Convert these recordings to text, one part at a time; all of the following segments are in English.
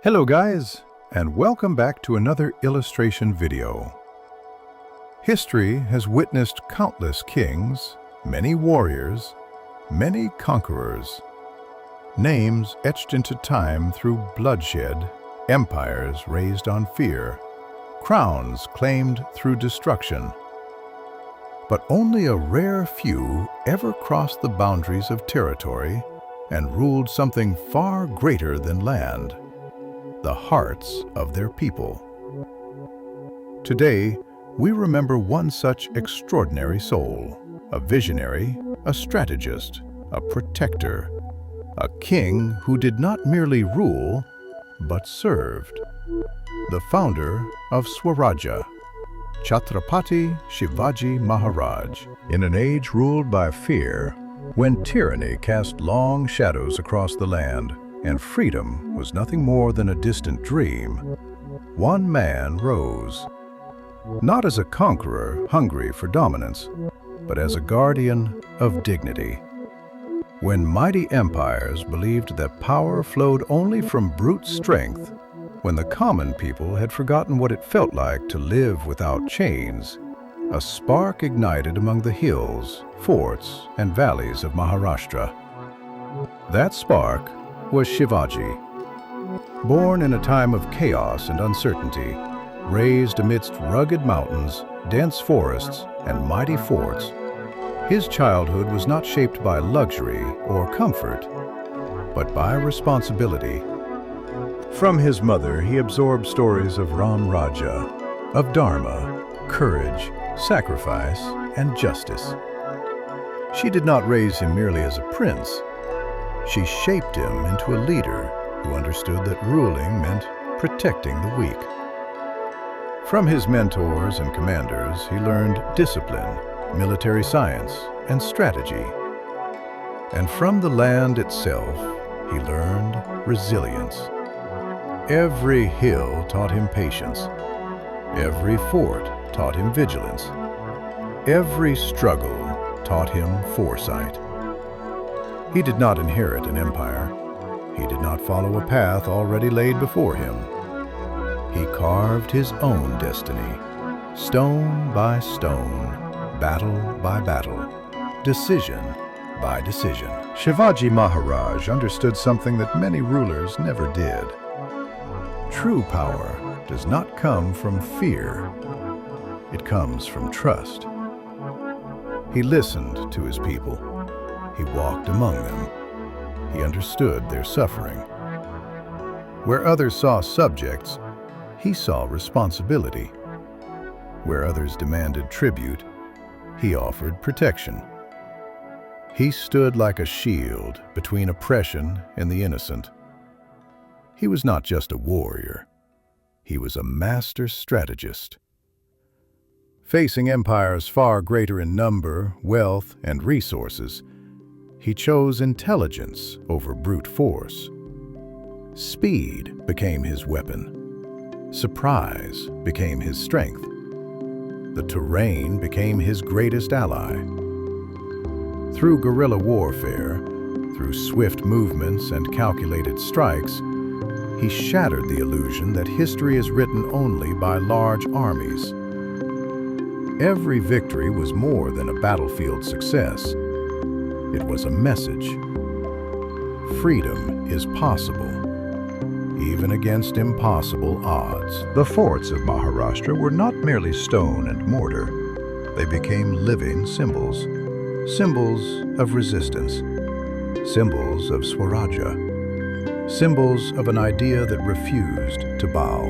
Hello guys, and welcome back to another illustration video. History has witnessed countless kings, many warriors, many conquerors, names etched into time through bloodshed, empires raised on fear, crowns claimed through destruction. But only a rare few ever crossed the boundaries of territory and ruled something far greater than land: the hearts of their people. Today, we remember one such extraordinary soul, a visionary, a strategist, a protector, a king who did not merely rule, but served. The founder of Swarajya, Chhatrapati Shivaji Maharaj. In an age ruled by fear, when tyranny cast long shadows across the land, and freedom was nothing more than a distant dream, one man rose, not as a conqueror hungry for dominance, but as a guardian of dignity. When mighty empires believed that power flowed only from brute strength, when the common people had forgotten what it felt like to live without chains, a spark ignited among the hills, forts, and valleys of Maharashtra. That spark was Shivaji. Born in a time of chaos and uncertainty, raised amidst rugged mountains, dense forests, and mighty forts, his childhood was not shaped by luxury or comfort, but by responsibility. From his mother, he absorbed stories of Rajya, of Dharma, courage, sacrifice, and justice. She did not raise him merely as a prince. She shaped him into a leader who understood that ruling meant protecting the weak. From his mentors and commanders, he learned discipline, military science, and strategy. And from the land itself, he learned resilience. Every hill taught him patience. Every fort taught him vigilance. Every struggle taught him foresight. He did not inherit an empire. He did not follow a path already laid before him. He carved his own destiny, stone by stone, battle by battle, decision by decision. Shivaji Maharaj understood something that many rulers never did. True power does not come from fear. It comes from trust. He listened to his people. He walked among them. He understood their suffering. Where others saw subjects, he saw responsibility. Where others demanded tribute, he offered protection. He stood like a shield between oppression and the innocent. He was not just a warrior. He was a master strategist. Facing empires far greater in number, wealth, and resources, he chose intelligence over brute force. Speed became his weapon. Surprise became his strength. The terrain became his greatest ally. Through guerrilla warfare, through swift movements and calculated strikes, he shattered the illusion that history is written only by large armies. Every victory was more than a battlefield success. It was a message. Freedom is possible, even against impossible odds. The forts of Maharashtra were not merely stone and mortar. They became living symbols. Symbols of resistance. Symbols of Swarajya. Symbols of an idea that refused to bow.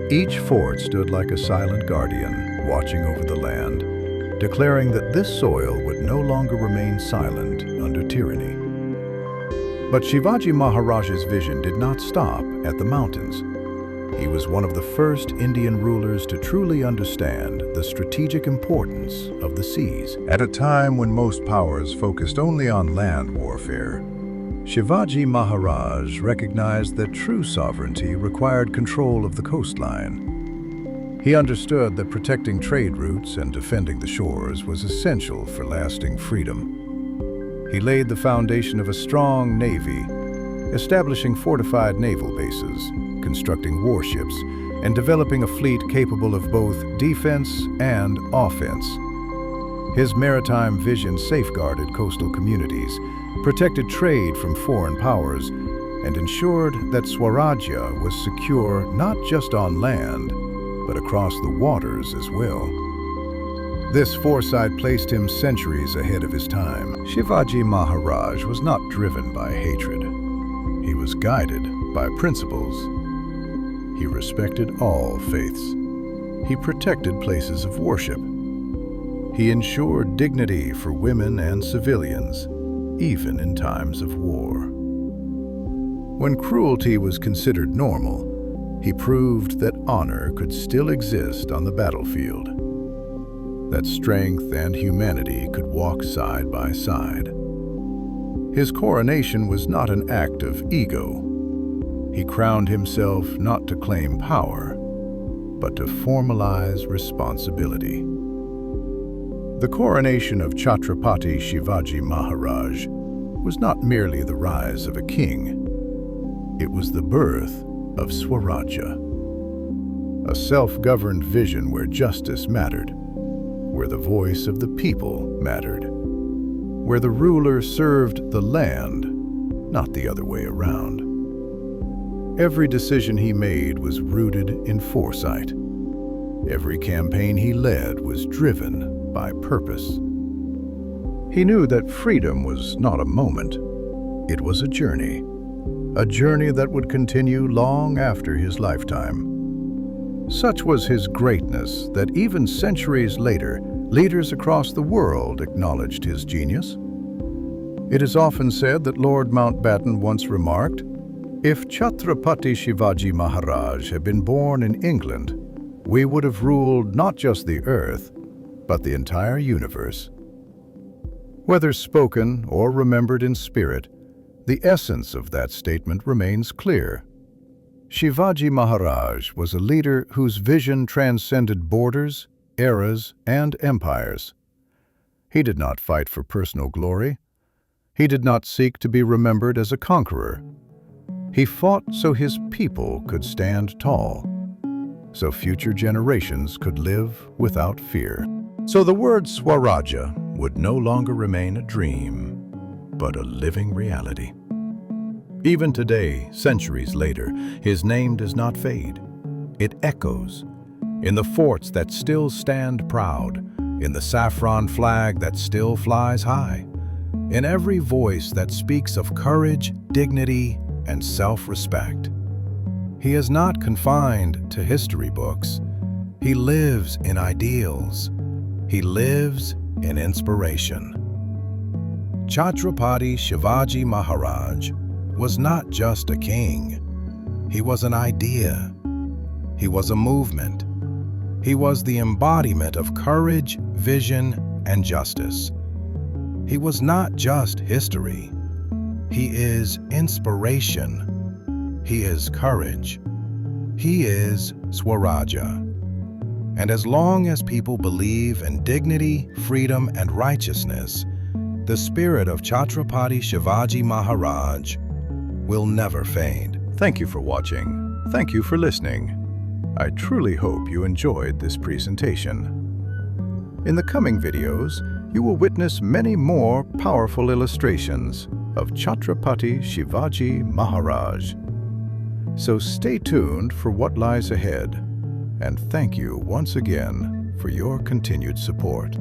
Each fort stood like a silent guardian, watching over the land, declaring that this soil would no longer remain silent under tyranny. But Shivaji Maharaj's vision did not stop at the mountains. He was one of the first Indian rulers to truly understand the strategic importance of the seas. At a time when most powers focused only on land warfare, Shivaji Maharaj recognized that true sovereignty required control of the coastline. He understood that protecting trade routes and defending the shores was essential for lasting freedom. He laid the foundation of a strong navy, establishing fortified naval bases, constructing warships, and developing a fleet capable of both defense and offense. His maritime vision safeguarded coastal communities, protected trade from foreign powers, and ensured that Swarajya was secure not just on land, but across the waters as well. This foresight placed him centuries ahead of his time. Shivaji Maharaj was not driven by hatred. He was guided by principles. He respected all faiths. He protected places of worship. He ensured dignity for women and civilians, even in times of war. When cruelty was considered normal, he proved that honor could still exist on the battlefield, that strength and humanity could walk side by side. His coronation was not an act of ego. He crowned himself not to claim power, but to formalize responsibility. The coronation of Chhatrapati Shivaji Maharaj was not merely the rise of a king. It was the birth of Swarajya, a self-governed vision where justice mattered, where the voice of the people mattered, where the ruler served the land, not the other way around. Every decision he made was rooted in foresight. Every campaign he led was driven by purpose. He knew that freedom was not a moment. It was a journey that would continue long after his lifetime. Such was his greatness that even centuries later, leaders across the world acknowledged his genius. It is often said that Lord Mountbatten once remarked, "If Chhatrapati Shivaji Maharaj had been born in England, we would have ruled not just the earth, but the entire universe." Whether spoken or remembered in spirit, the essence of that statement remains clear. Shivaji Maharaj was a leader whose vision transcended borders, eras, and empires. He did not fight for personal glory. He did not seek to be remembered as a conqueror. He fought so his people could stand tall, so future generations could live without fear. So the word Swarajya would no longer remain a dream, but a living reality. Even today, centuries later, his name does not fade. It echoes in the forts that still stand proud, in the saffron flag that still flies high, in every voice that speaks of courage, dignity, and self-respect. He is not confined to history books. He lives in ideals. He lives in inspiration. Chhatrapati Shivaji Maharaj was not just a king. He was an idea. He was a movement. He was the embodiment of courage, vision, and justice. He was not just history. He is inspiration. He is courage. He is Swarajya. And as long as people believe in dignity, freedom, and righteousness, the spirit of Chhatrapati Shivaji Maharaj will never fade. Thank you for watching. Thank you for listening. I truly hope you enjoyed this presentation. In the coming videos, you will witness many more powerful illustrations of Chhatrapati Shivaji Maharaj. So stay tuned for what lies ahead, and thank you once again for your continued support.